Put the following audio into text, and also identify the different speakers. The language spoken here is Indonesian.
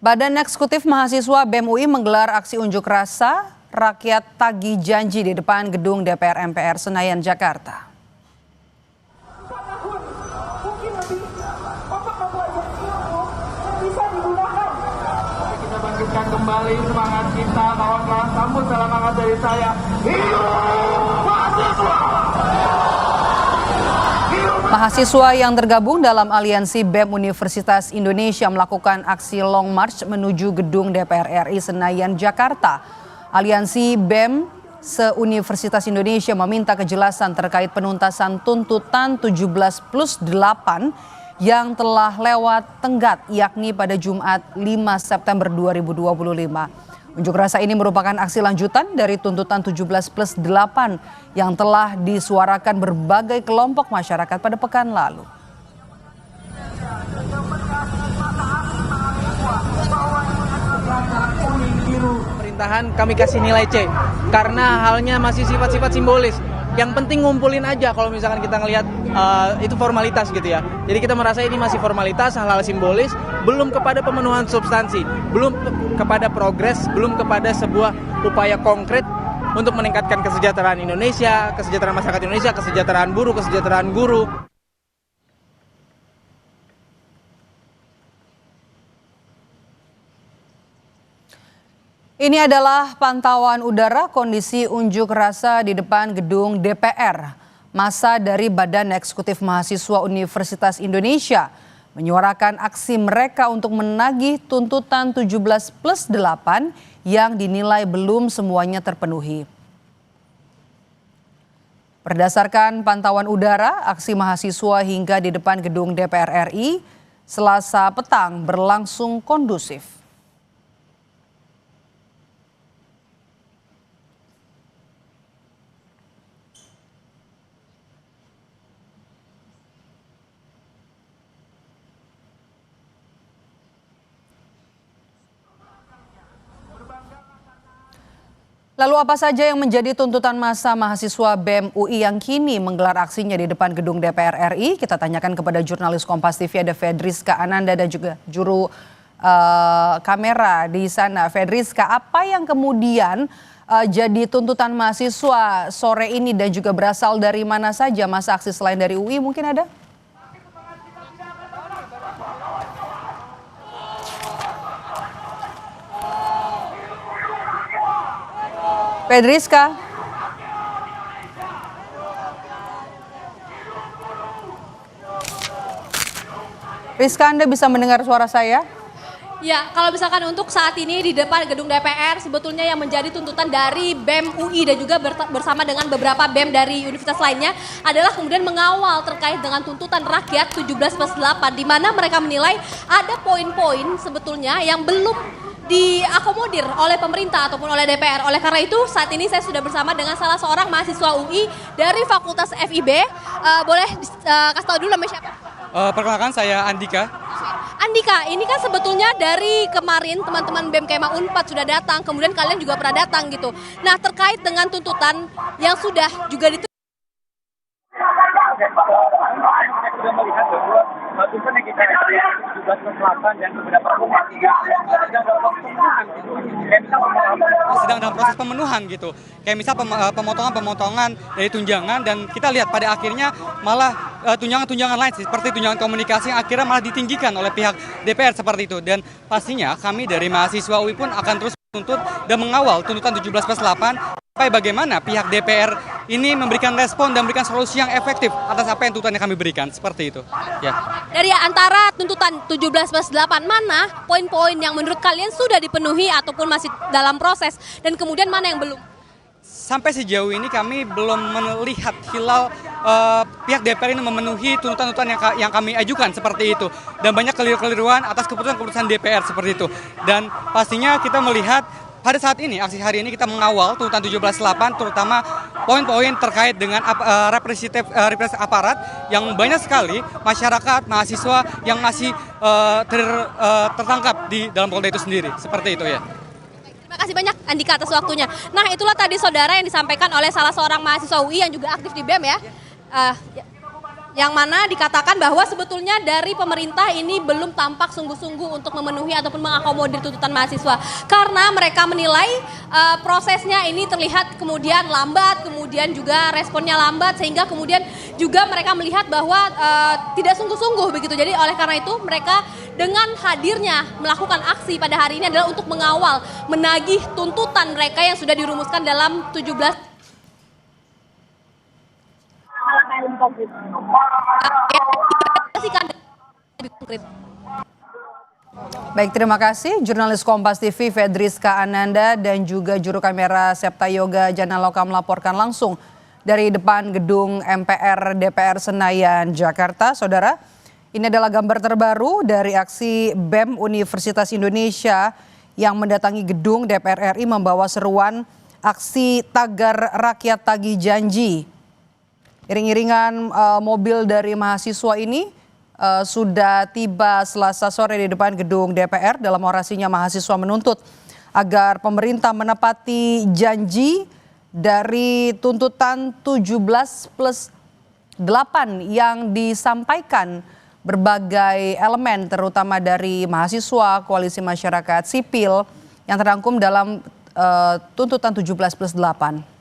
Speaker 1: Badan Eksekutif Mahasiswa BEM UI menggelar aksi unjuk rasa rakyat tagih janji di depan gedung DPR MPR Senayan, Jakarta.
Speaker 2: Kita bangkitkan kembali semangat kita, kawan-kawan, sambut salam hangat dari saya. Hidup mahasiswa!
Speaker 1: Mahasiswa yang tergabung dalam aliansi BEM Universitas Indonesia melakukan aksi long march menuju gedung DPR RI Senayan, Jakarta. Aliansi BEM se-Universitas Indonesia meminta kejelasan terkait penuntasan tuntutan 17+8 yang telah lewat tenggat, yakni pada Jumat 5 September 2025. Unjuk rasa ini merupakan aksi lanjutan dari tuntutan 17+8 yang telah disuarakan berbagai kelompok masyarakat pada pekan lalu.
Speaker 3: Pemerintahan kami kasih nilai C karena halnya masih sifat-sifat simbolis. Yang penting ngumpulin aja kalau misalkan kita ngelihat itu formalitas gitu ya. Jadi kita merasa ini masih formalitas, hal-hal simbolis, belum kepada pemenuhan substansi, belum kepada progres, belum kepada sebuah upaya konkret untuk meningkatkan kesejahteraan Indonesia, kesejahteraan masyarakat Indonesia, kesejahteraan buruh, kesejahteraan guru.
Speaker 1: Ini adalah pantauan udara kondisi unjuk rasa di depan gedung DPR. Massa dari Badan Eksekutif Mahasiswa Universitas Indonesia menyuarakan aksi mereka untuk menagih tuntutan 17+8 yang dinilai belum semuanya terpenuhi. Berdasarkan pantauan udara, aksi mahasiswa hingga di depan gedung DPR RI Selasa petang berlangsung kondusif. Lalu apa saja yang menjadi tuntutan massa mahasiswa BEM UI yang kini menggelar aksinya di depan gedung DPR RI? Kita tanyakan kepada jurnalis Kompas TV ada Fedriska Ananda dan juga juru kamera di sana. Fedriska, apa yang kemudian jadi tuntutan mahasiswa sore ini dan juga berasal dari mana saja masa aksi selain dari UI mungkin ada? Fedriska. Rizka, Anda bisa mendengar suara saya?
Speaker 4: Ya, kalau misalkan untuk saat ini di depan gedung DPR sebetulnya yang menjadi tuntutan dari BEM UI dan juga bersama dengan beberapa BEM dari universitas lainnya adalah kemudian mengawal terkait dengan tuntutan rakyat 17+8 di mana mereka menilai ada poin-poin sebetulnya yang belum diakomodir oleh pemerintah ataupun oleh DPR. Oleh karena itu saat ini saya sudah bersama dengan salah seorang mahasiswa UI dari Fakultas FIB. Boleh kasih tahu dulu namanya siapa?
Speaker 5: Perkenalkan saya Andika.
Speaker 4: Andika, ini kan sebetulnya dari kemarin teman-teman BEM Kema Unpad sudah datang, kemudian kalian juga pernah datang gitu. Nah, terkait dengan tuntutan yang sudah juga
Speaker 5: sedang dalam proses pemenuhan gitu. Kayak misal pemotongan dari tunjangan dan kita lihat pada akhirnya malah tunjangan-tunjangan lain seperti tunjangan komunikasi yang akhirnya malah ditinggikan oleh pihak DPR seperti itu. Dan pastinya kami dari mahasiswa UI pun akan terus menuntut dan mengawal tuntutan 17+8 sampai bagaimana pihak DPR ini memberikan respon dan memberikan solusi yang efektif atas apa yang tuntutan yang kami berikan, seperti itu. Ya.
Speaker 4: Dari antara tuntutan 17+8 mana poin-poin yang menurut kalian sudah dipenuhi ataupun masih dalam proses dan kemudian mana yang belum?
Speaker 5: Sampai sejauh ini kami belum melihat hilal pihak DPR ini memenuhi tuntutan-tuntutan yang kami ajukan seperti itu. Dan banyak keliru-keliruan atas keputusan-keputusan DPR seperti itu. Dan pastinya kita melihat pada saat ini, aksi hari ini kita mengawal tuntutan 17+8 terutama poin-poin terkait dengan represif aparat yang banyak sekali masyarakat, mahasiswa yang masih tertangkap di dalam Polda itu sendiri. Seperti itu ya.
Speaker 4: Terima kasih banyak Andika atas waktunya. Nah, itulah tadi saudara yang disampaikan oleh salah seorang mahasiswa UI yang juga aktif di BEM ya. yang mana dikatakan bahwa sebetulnya dari pemerintah ini belum tampak sungguh-sungguh untuk memenuhi ataupun mengakomodir tuntutan mahasiswa. Karena mereka menilai prosesnya ini terlihat kemudian lambat, kemudian juga responnya lambat, sehingga kemudian juga mereka melihat bahwa tidak sungguh-sungguh begitu. Jadi oleh karena itu mereka dengan hadirnya melakukan aksi pada hari ini adalah untuk mengawal, menagih tuntutan mereka yang sudah dirumuskan dalam 17
Speaker 1: Baik, terima kasih jurnalis Kompas TV Fedriska Ananda dan juga juru kamera Septa Yoga Janaloka melaporkan langsung dari depan gedung MPR DPR Senayan, Jakarta. Saudara, ini adalah gambar terbaru dari aksi BEM Universitas Indonesia yang mendatangi gedung DPR RI membawa seruan aksi tagar rakyat tagih janji. Iring-iringan mobil dari mahasiswa ini sudah tiba Selasa sore di depan gedung DPR. Dalam orasinya mahasiswa menuntut agar pemerintah menepati janji dari tuntutan 17+8 yang disampaikan berbagai elemen terutama dari mahasiswa, koalisi masyarakat sipil yang terangkum dalam tuntutan 17+8.